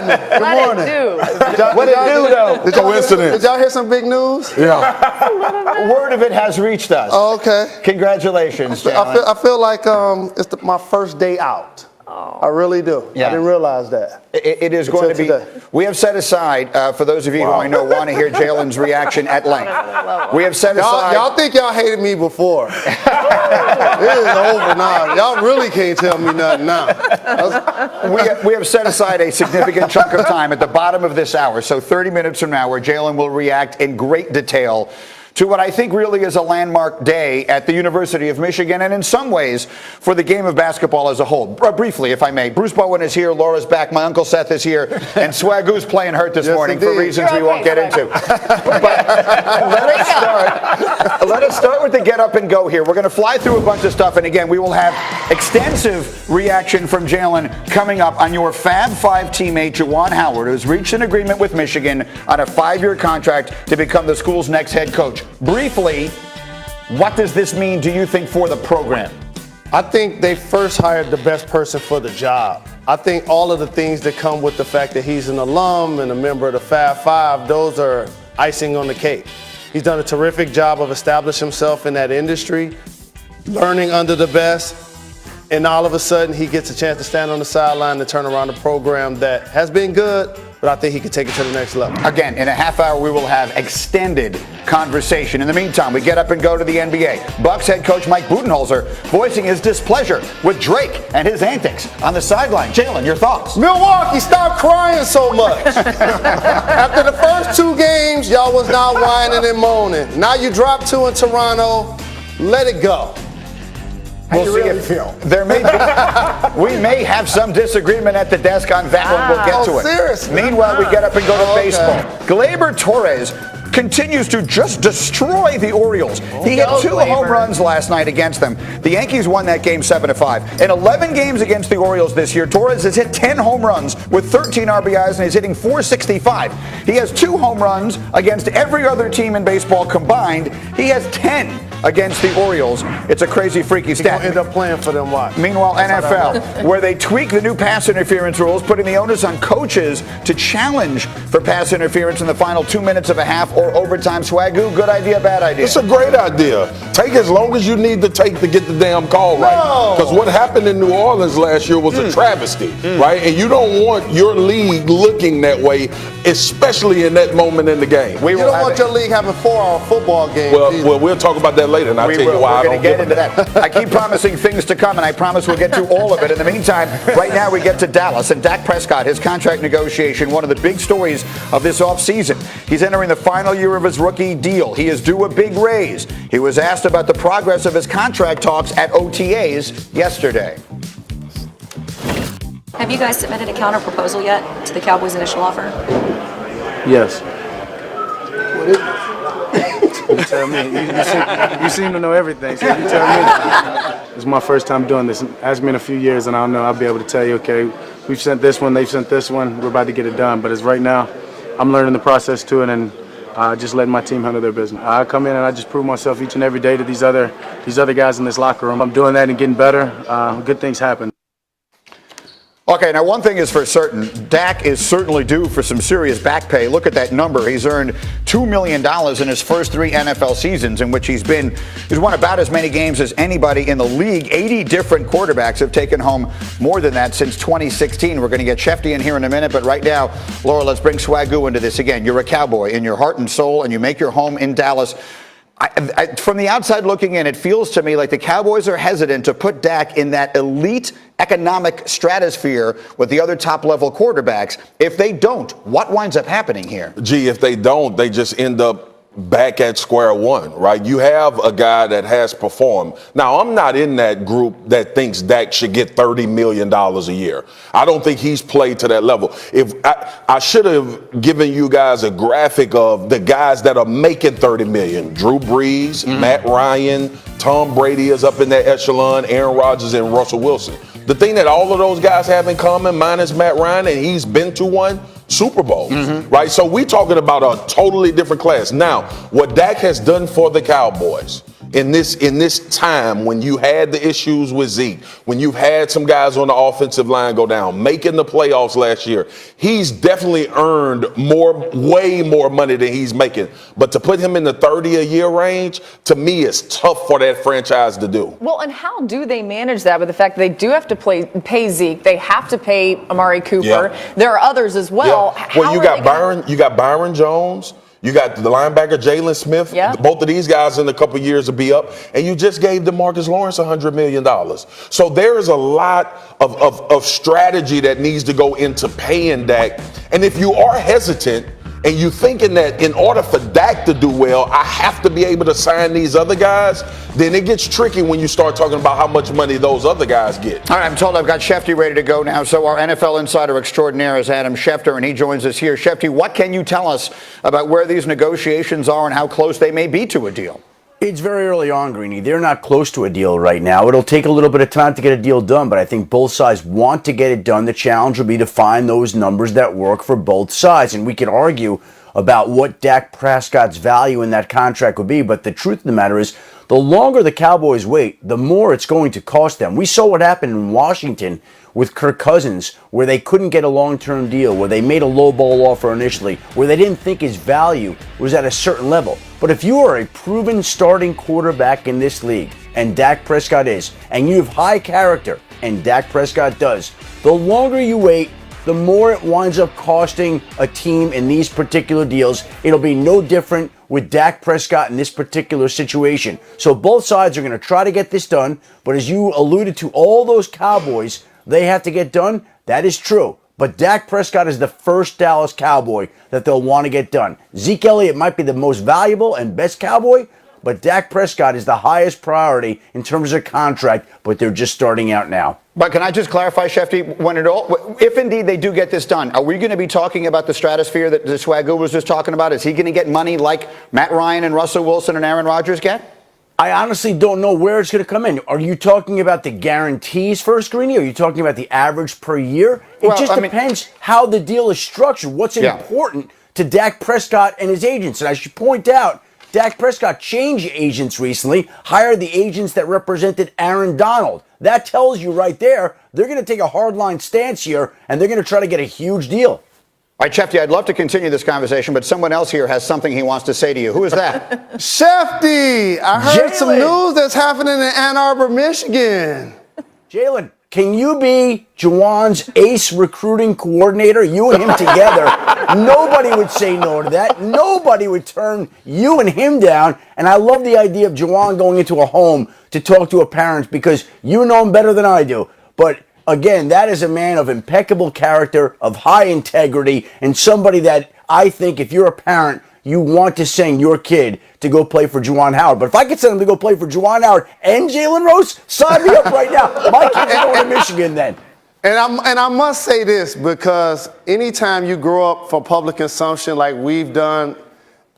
happening? Good morning. What it do, though? Coincidence. Did y'all hear some big news? Yeah. Word of it has reached us. Oh, okay. Congratulations, Jalen. I feel like it's my first day out. I really do. Yeah. I didn't realize that. It is going to be. Today. We have set aside, for those of you who I know want to hear Jalen's reaction at length. We have set aside. Y'all think y'all hated me before. It is over now. Y'all really can't tell me nothing now. We have set aside a significant chunk of time at the bottom of this hour, so 30 minutes from now, where Jalen will react in great detail to what I think really is a landmark day at the University of Michigan, and in some ways for the game of basketball as a whole. Briefly, if I may, Bruce Bowen is here, Laura's back, my Uncle Seth is here, and Swagoo's playing hurt this morning for reasons we won't get into. But let us start with the get up and go here. We're going to fly through a bunch of stuff, and again, we will have extensive reaction from Jalen coming up on your Fab 5 teammate, Juwan Howard, who's reached an agreement with Michigan on a 5-year contract to become the school's next head coach. Briefly, what does this mean, do you think, for the program? I think they first hired the best person for the job. I think all of the things that come with the fact that he's an alum and a member of the Fab 5, those are icing on the cake. He's done a terrific job of establishing himself in that industry, learning under the best, and all of a sudden he gets a chance to stand on the sideline and turn around a program that has been good, but I think he can take it to the next level. Again, in a half hour, we will have extended conversation. In the meantime, we get up and go to the NBA. Bucks head coach Mike Budenholzer voicing his displeasure with Drake and his antics on the sideline. Jalen, your thoughts? Milwaukee, stop crying so much. After the first 2 games, y'all was not whining and moaning. Now you dropped 2 in Toronto. Let it go. We'll see if there may be, we may have some disagreement at the desk on that one. We'll get to it. Seriously? Meanwhile, we get up and go to baseball. Gleyber Torres continues to just destroy the Orioles. He hit 2 home runs last night against them. The Yankees won that game 7-5. In 11 games against the Orioles this year, Torres has hit 10 home runs with 13 RBIs and he's hitting .465. He has 2 home runs against every other team in baseball combined. He has 10 against the Orioles. It's a crazy, freaky stat. End up playing for them, what? Meanwhile, NFL, where they tweak the new pass interference rules, putting the onus on coaches to challenge for pass interference in the final 2 minutes of a half or overtime. Swagoo, good idea, bad idea? It's a great idea. Take as long as you need to take to get the damn call right. Because what happened in New Orleans last year was a travesty, right? And you don't want your league looking that way, especially in that moment in the game. You don't want your league having 4-hour football games. Well, we'll talk about that later, and I'll tell you why I don't get into that. I keep promising things to come, and I promise we'll get to all of it. In the meantime, right now we get to Dallas and Dak Prescott, his contract negotiation, one of the big stories of this offseason. He's entering the final year of his rookie deal. He is due a big raise. He was asked about the progress of his contract talks at OTAs yesterday. Have you guys submitted a counter proposal yet to the Cowboys' initial offer? Yes. You tell me. You seem to know everything, so you tell me. It's my first time doing this. Ask me in a few years, and I'll know. I'll be able to tell you, okay, we've sent this one, they've sent this one, we're about to get it done. But as right now, I'm learning the process to it, and just letting my team handle their business. I come in and I just prove myself each and every day to these other guys in this locker room. I'm doing that and getting better. Good things happen. Okay, now one thing is for certain, Dak is certainly due for some serious back pay. Look at that number. He's earned $2 million in his first 3 NFL seasons in which he's won about as many games as anybody in the league. 80 different quarterbacks have taken home more than that since 2016. We're going to get Shefty in here in a minute, but right now, Laura, let's bring Swagoo into this again. You're a Cowboy in your heart and soul, and you make your home in Dallas. From the outside looking in, it feels to me like the Cowboys are hesitant to put Dak in that elite economic stratosphere with the other top-level quarterbacks. If they don't, what winds up happening here? Gee, if they don't, they just end up back at square one, right? You have a guy that has performed. Now, I'm not in that group that thinks Dak should get $30 million a year. I don't think he's played to that level. If I should have given you guys a graphic of the guys that are making $30 million. Drew Brees, Matt Ryan, Tom Brady is up in that echelon, Aaron Rodgers and Russell Wilson. The thing that all of those guys have in common, minus Matt Ryan, and he's been to one, Super Bowls, right? So we're talking about a totally different class. Now, what Dak has done for the Cowboys in this time when you had the issues with Zeke, when you've had some guys on the offensive line go down, making the playoffs last year, he's definitely earned way more money than he's making. But to put him in the 30 a year range, to me, is tough for that franchise to do. Well, and how do they manage that with the fact that they do have to pay Zeke, they have to pay Amari Cooper, Yeah. there are others as well. Yeah. Well, you got Byron Jones. You got the linebacker Jalen Smith. Yeah. Both of these guys in a couple years will be up. And you just gave DeMarcus Lawrence $100 million. So there is a lot of strategy that needs to go into paying Dak. And if you are hesitant and you thinking that in order for Dak to do well, I have to be able to sign these other guys, then it gets tricky when you start talking about how much money those other guys get. All right, I'm told I've got Shefty ready to go now. So our NFL insider extraordinaire is Adam Schefter, and he joins us here. Shefty, what can you tell us about where these negotiations are and how close they may be to a deal? It's very early on, Greeny. They're not close to a deal right now. It'll take a little bit of time to get a deal done, but I think both sides want to get it done. The challenge will be to find those numbers that work for both sides. And we can argue about what Dak Prescott's value in that contract would be, but the truth of the matter is, the longer the Cowboys wait, the more it's going to cost them. We saw what happened in Washington with Kirk Cousins, where they couldn't get a long-term deal, where they made a low-ball offer initially, where they didn't think his value was at a certain level. But if you are a proven starting quarterback in this league, and Dak Prescott is, and you have high character, and Dak Prescott does, the longer you wait, the more it winds up costing a team in these particular deals. It'll be no different with Dak Prescott in this particular situation. So both sides are going to try to get this done, but as you alluded to, all those Cowboys, they have to get done. That is true. But Dak Prescott is the first Dallas Cowboy that they'll want to get done. Zeke Elliott might be the most valuable and best Cowboy, but Dak Prescott is the highest priority in terms of contract, but they're just starting out now. But can I just clarify, Shefty, if indeed they do get this done, are we going to be talking about the stratosphere that the Swagoo was just talking about? Is he going to get money like Matt Ryan and Russell Wilson and Aaron Rodgers get? I honestly don't know where it's going to come in. Are you talking about the guarantees first, Greeny? Are you talking about the average per year? It just depends how the deal is structured. What's important to Dak Prescott and his agents? And I should point out, Dak Prescott changed agents recently, hired the agents that represented Aaron Donald. That tells you right there, they're going to take a hardline stance here, and they're going to try to get a huge deal. All right, Shefty, I'd love to continue this conversation, but someone else here has something he wants to say to you. Who is that? Shefty, I heard some news that's happening in Ann Arbor, Michigan. Jalen, can you be Juwan's ace recruiting coordinator? You and him together. Nobody would say no to that. Nobody would turn you and him down. And I love the idea of Juwan going into a home to talk to a parent because you know him better than I do. But again, that is a man of impeccable character, of high integrity, and somebody that I think if you're a parent, you want to send your kid to go play for Juwan Howard. But if I could send him to go play for Juwan Howard and Jalen Rose, sign me up right now. My kid's going to Michigan then. And I must say this, because anytime you grow up for public consumption like we've done,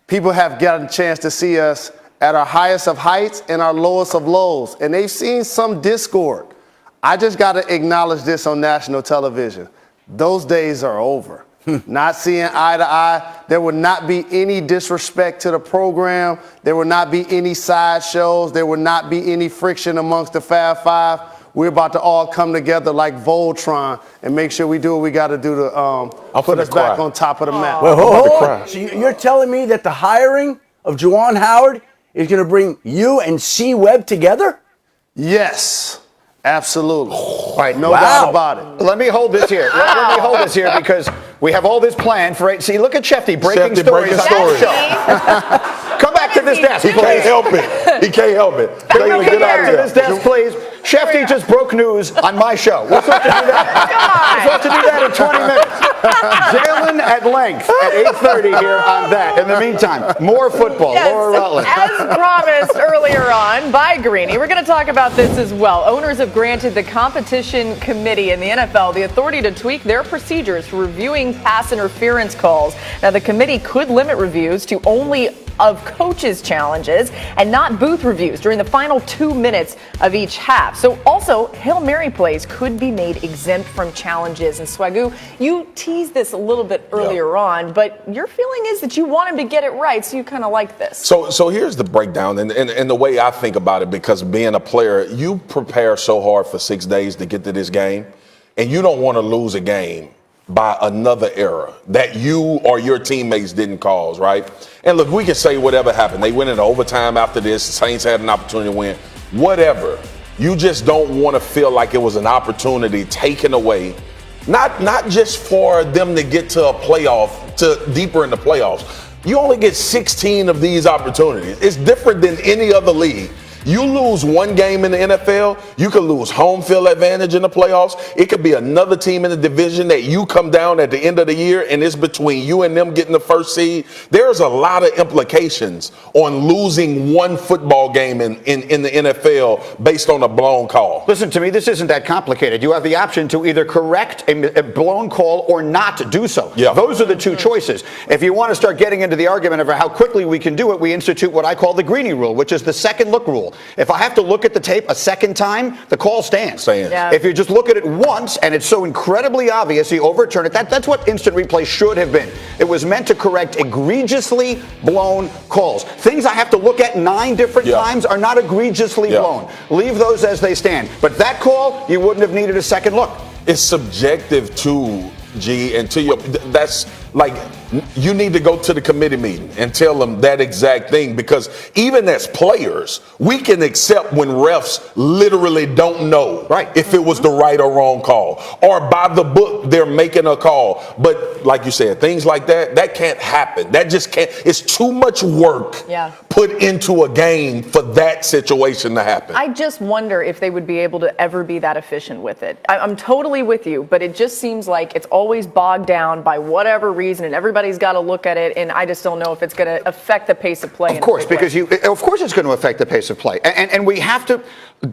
people have gotten a chance to see us at our highest of heights and our lowest of lows. And they've seen some discord. I just got to acknowledge this on national television. Those days are over. Not seeing eye to eye. There will not be any disrespect to the program. There will not be any sideshows. There will not be any friction amongst the Fab Five. We're about to all come together like Voltron and make sure we do what we got to do to put us back on top of the map. Well, hold on. So you're telling me that the hiring of Juwan Howard is going to bring you and C. Webb together? Yes. Absolutely. Right, no doubt about it. Let me hold this here. Let me hold this here because we have all this planned for. See, look at Shefty breaking stories on the show. Come back to this desk. He can't help it. He can't help it. Come back to this desk, please. Shefty just broke news on my show. We're supposed to do that. We're supposed to do that in 20 minutes. Jalen at length at 8:30 here on that. In the meantime, more football. Yes, Laura Rutland. as promised earlier on by Greeny, we're going to talk about this as well. Owners have granted the competition committee in the NFL the authority to tweak their procedures for reviewing pass interference calls. Now, the committee could limit reviews to only of coaches' challenges and not booth reviews during the final 2 minutes of each half. So also, Hail Mary plays could be made exempt from challenges. And Swagoo, you teased this a little bit earlier on, but your feeling is that you want him to get it right, so you kind of like this. So here's the breakdown and the way I think about it, because being a player, you prepare so hard for 6 days to get to this game, and you don't want to lose a game by another error that you or your teammates didn't cause, right? And look, we can say whatever happened. They went into overtime after this. Saints had an opportunity to win. Whatever. You just don't want to feel like it was an opportunity taken away, not just for them to get to a playoff, to deeper in the playoffs. You only get 16 of these opportunities. It's different than any other league. You lose one game in the NFL, you could lose home field advantage in the playoffs. It could be another team in the division that you come down at the end of the year and it's between you and them getting the first seed. There's a lot of implications on losing one football game in the NFL based on a blown call. Listen to me, this isn't that complicated. You have the option to either correct a blown call or not do so. Yeah. Those are the two choices. If you want to start getting into the argument over how quickly we can do it, we institute what I call the Greeny rule, which is the second look rule. If I have to look at the tape a second time, the call stands. Yeah. If you just look at it once and it's so incredibly obvious, you overturn it. That's what instant replay should have been. It was meant to correct egregiously blown calls. Things I have to look at 9 different times are not egregiously blown. Leave those as they stand. But that call, you wouldn't have needed a second look. It's subjective too, G, and to your, that's like, you need to go to the committee meeting and tell them that exact thing, because even as players, we can accept when refs literally don't know if it was the right or wrong call, or by the book they're making a call. But like you said, things like that can't happen. That just can't. It's too much work put into a game for that situation to happen. I just wonder if they would be able to ever be that efficient with it. I'm totally with you, but it just seems like it's always bogged down by whatever reason, and everybody's got to look at it, and I just don't know if it's going to affect the pace of play. Of course, because of course it's going to affect the pace of play. And we have to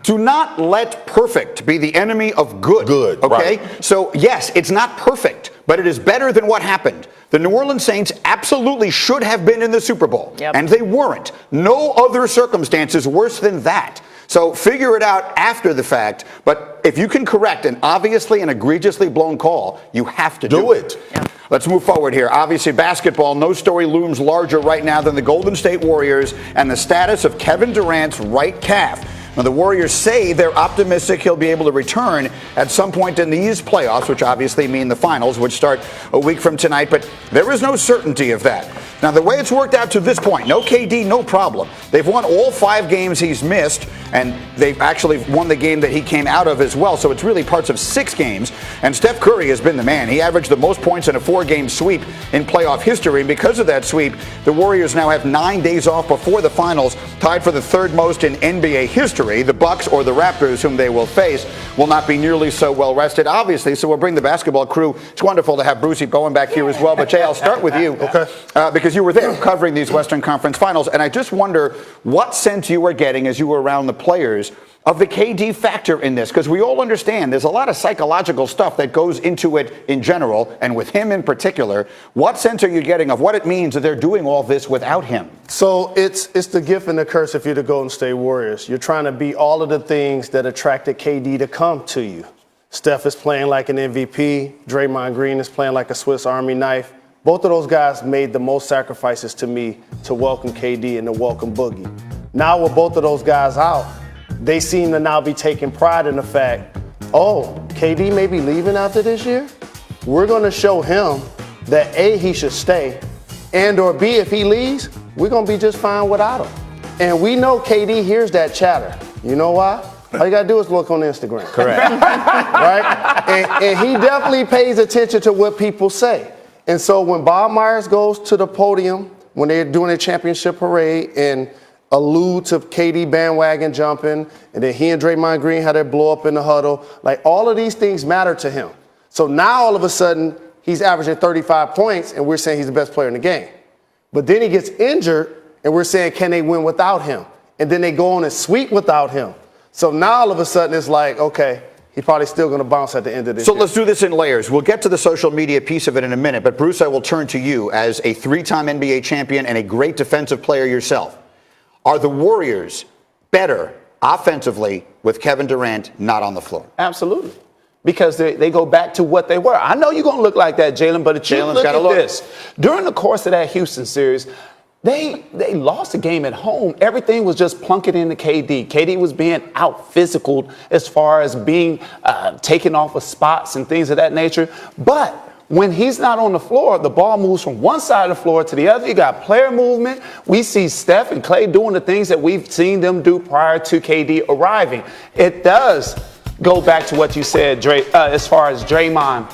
do not let perfect be the enemy of good. Good, okay? right. So yes, it's not perfect, but it is better than what happened. The New Orleans Saints absolutely should have been in the Super Bowl, and they weren't. No other circumstances worse than that. So figure it out after the fact, but if you can correct an obviously and egregiously blown call, you have to do it. Let's move forward here. Obviously, basketball, no story looms larger right now than the Golden State Warriors and the status of Kevin Durant's right calf. Now, the Warriors say they're optimistic he'll be able to return at some point in these playoffs, which obviously mean the finals, which start a week from tonight, but there is no certainty of that. Now, the way it's worked out to this point, no KD, no problem. They've won all 5 games he's missed, and they've actually won the game that he came out of as well, so it's really parts of 6 games. And Steph Curry has been the man. He averaged the most points in a 4-game sweep in playoff history, and because of that sweep, the Warriors now have 9 days off before the finals, tied for the 3rd most in NBA history. The Bucks or the Raptors, whom they will face, will not be nearly so well rested, obviously, so we'll bring the basketball crew. It's wonderful to have Brucey Bowen back here as well, but Jay, I'll start with you. Because you were there covering these Western Conference finals, and I just wonder what sense you were getting as you were around the players of the KD factor in this, because we all understand there's a lot of psychological stuff that goes into it in general, and with him in particular. What sense are you getting of what it means that they're doing all this without him? So it's the gift and the curse if you're the Golden State Warriors. You're trying to be all of the things that attracted KD to come to you. Steph is playing like an MVP. Draymond Green is playing like a Swiss Army knife. Both of those guys made the most sacrifices to me to welcome KD and to welcome Boogie. Now with both of those guys out, they seem to now be taking pride in the fact, oh, KD may be leaving after this year? We're going to show him that A, he should stay, and or B, if he leaves, we're going to be just fine without him. And we know KD hears that chatter. You know why? All you got to do is look on Instagram. Correct. Right? And he definitely pays attention to what people say. And so when Bob Myers goes to the podium, when they're doing a championship parade and allude to KD bandwagon jumping, and then he and Draymond Green had their blow up in the huddle, like all of these things matter to him. So now all of a sudden he's averaging 35 points and we're saying he's the best player in the game. But then he gets injured and we're saying, can they win without him? And then they go on and sweep without him. So now all of a sudden it's like, okay, he's probably still going to bounce at the end of this So year. let's do this in layers. We'll get to the social media piece of it in a minute, but Bruce, I will turn to you as a 3-time NBA champion and a great defensive player yourself. Are the Warriors better offensively with Kevin Durant not on the floor? Absolutely. Because they go back to what they were. I know you're going to look like that, Jalen, but if you Jalen's look gotta at look. this, during the course of that Houston series, they lost the game at home. Everything was just plunking into KD. KD was being out-physicaled as far as being taken off of spots and things of that nature. But when he's not on the floor, the ball moves from one side of the floor to the other. You got player movement. We see Steph and Klay doing the things that we've seen them do prior to KD arriving. It does go back to what you said, Dre, as far as Draymond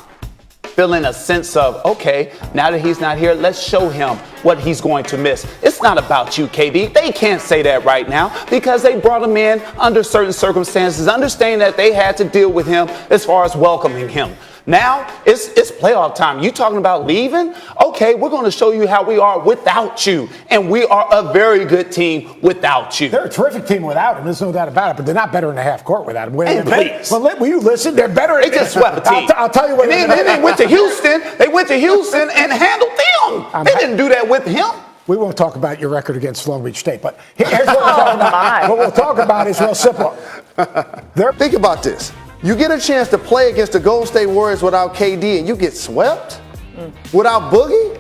feeling a sense of, okay, now that he's not here, let's show him what he's going to miss. It's not about you, KD. They can't say that right now because they brought him in under certain circumstances, understanding that they had to deal with him as far as welcoming him. Now it's playoff time. You talking about leaving? Okay, we're going to show you how we are without you. And we are a very good team without you. They're a terrific team without him. There's no doubt about it. But they're not better in the half court without him. Hey, please. Well, will you listen? They're better. They just swept a team. I'll tell you what. And then they went to Houston. They went to Houston and handled them. They didn't do that with him. We won't talk about your record against Long Beach State, but here's what we'll talk about. What we'll talk about is real simple. Think about this. You get a chance to play against the Golden State Warriors without KD and you get swept? Without Boogie?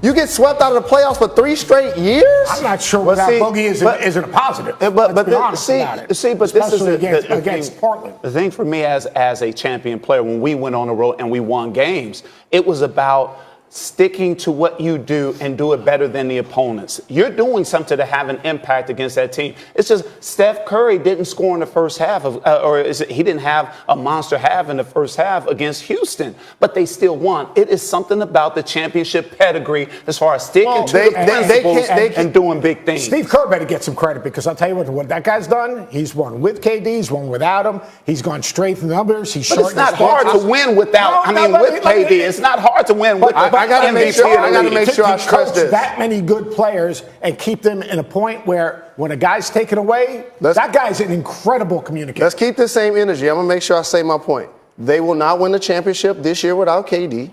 You get swept out of the playoffs for 3 straight years? I'm not sure without Boogie isn't a positive. But this is against Portland. The thing for me as a champion player, when we went on the road and we won games, it was about sticking to what you do and do it better than the opponents. You're doing something to have an impact against that team. It's just Steph Curry didn't score in the first half, he didn't have a monster half in the first half against Houston, but they still won. It is something about the championship pedigree as far as sticking to the principles and doing big things. Steve Kerr better get some credit because I'll tell you what that guy's done. He's won with KD, he's won without him. He's gone straight to the numbers. He's but it's not hard to win without. With KD, it's not hard to win with. I got to make sure I stress this. That many good players and keep them in a point where when a guy's taken away, that guy's an incredible communicator. Let's keep the same energy. I'm going to make sure I say my point. They will not win the championship this year without KD.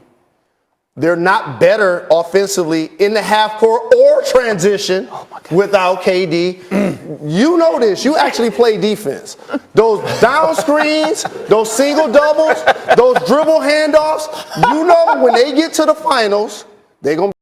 They're not better offensively in the half court or transition without KD. You know this. You actually play defense. Those down screens, those single doubles, those dribble handoffs, you know when they get to the finals, they're going to